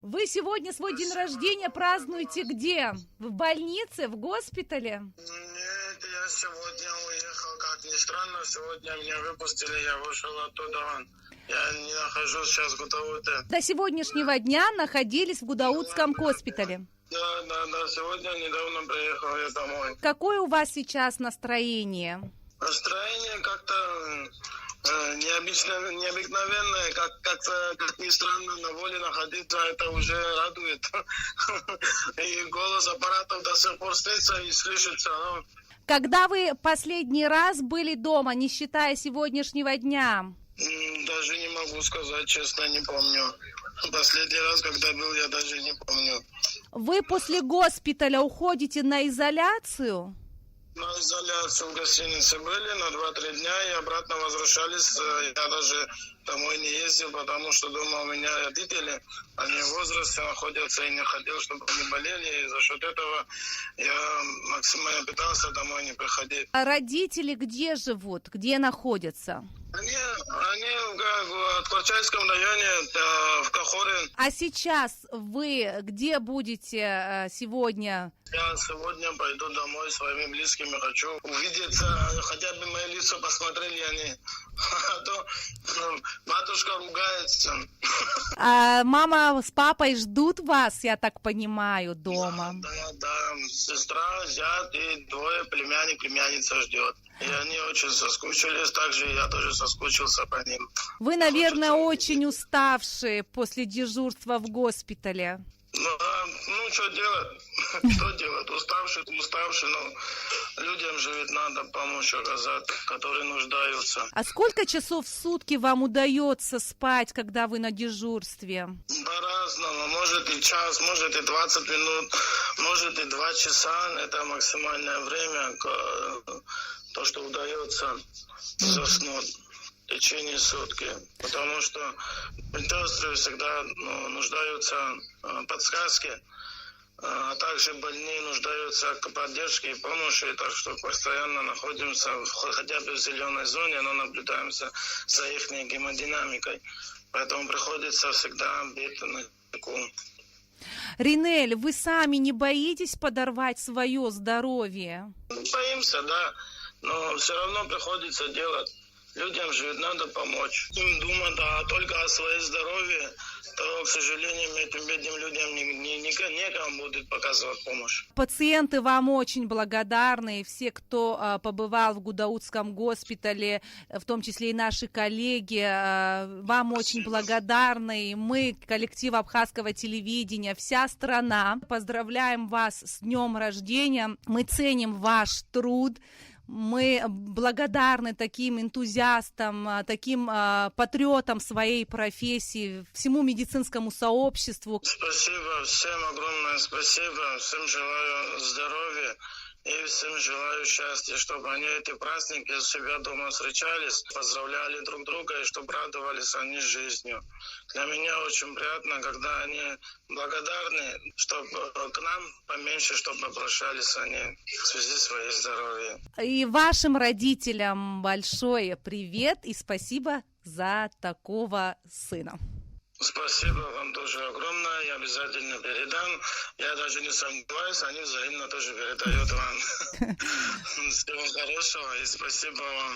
Вы сегодня свой день рождения празднуете где? В больнице, в госпитале? Нет, я сегодня уехал, как ни странно, сегодня меня выпустили, я вышел оттуда. Я не нахожусь сейчас в Гудауте. До сегодняшнего дня находились в Гудаутском госпитале. Да, сегодня недавно приехал я домой. Какое у вас сейчас настроение? Настроение как-то необыкновенное, как ни странно, на воле находиться, это уже радует. И голос аппаратов до сих пор слышится и слышится. Когда вы последний раз были дома, не считая сегодняшнего дня? Даже не могу сказать, честно, не помню. Последний раз, когда был, я даже не помню. Вы после госпиталя уходите на изоляцию? На изоляцию в гостинице были на 2-3 дня и обратно возвращались. Я даже домой не ездил, потому что дома у меня родители, они в возрасте находятся, и не хотел, чтобы они болели. И за счет этого я максимально пытался домой не приходить. А родители где живут, где находятся? Они в Клачайском районе, в Кахоре. А сейчас вы где будете сегодня? Я сегодня пойду домой с своими близкими, хочу увидеться, хотя бы мои лица посмотрели они. А то матушка ругается. А мама с папой ждут вас, я так понимаю, дома? Да, сестра, зять и 2 племянник, племянница ждет. И они очень соскучились, также я тоже соскучился по ним. Вы, наверное, очень уставшие после дежурства в госпитале. Ну, что делать? Что делать? Уставший, но людям же ведь надо помочь оказать, которые нуждаются. А сколько часов в сутки вам удается спать, когда вы на дежурстве? По-разному. Может и час, может и 20 минут, может и 2 часа. Это максимальное время, то, что удается заснуть в течение сутки. Потому что медсестры всегда нуждаются в подсказке, а также больные нуждаются в поддержке и помощи, так что постоянно находимся хотя бы в зеленой зоне, но наблюдаем за их гемодинамикой. Поэтому приходится всегда быть на чеку. Ринель, вы сами не боитесь подорвать свое здоровье? Боимся, да, но все равно приходится делать. Людям же надо помочь. Им думать только о своем здоровье, то, к сожалению, этим бедным людям некому будет показывать помощь. Пациенты вам очень благодарны, и все, кто побывал в Гудаутском госпитале, в том числе и наши коллеги, вам очень благодарны. И мы, коллектив Абхазского телевидения, вся страна, поздравляем вас с днем рождения. Мы ценим ваш труд. Мы благодарны таким энтузиастам, таким патриотам своей профессии, всему медицинскому сообществу. Спасибо, всем огромное спасибо, всем желаю здоровья и всем желаю счастья, чтобы они эти праздники у себя дома встречались, поздравляли друг друга и чтобы радовались они жизнью. Для меня очень приятно, когда они благодарны, чтобы к нам поменьше, чтобы обращались они в связи с своим здоровьем. И вашим родителям большое привет и спасибо за такого сына. Спасибо вам тоже огромное, я обязательно передам. Я даже не сомневаюсь, они взаимно тоже передают вам. Всего хорошего и спасибо вам.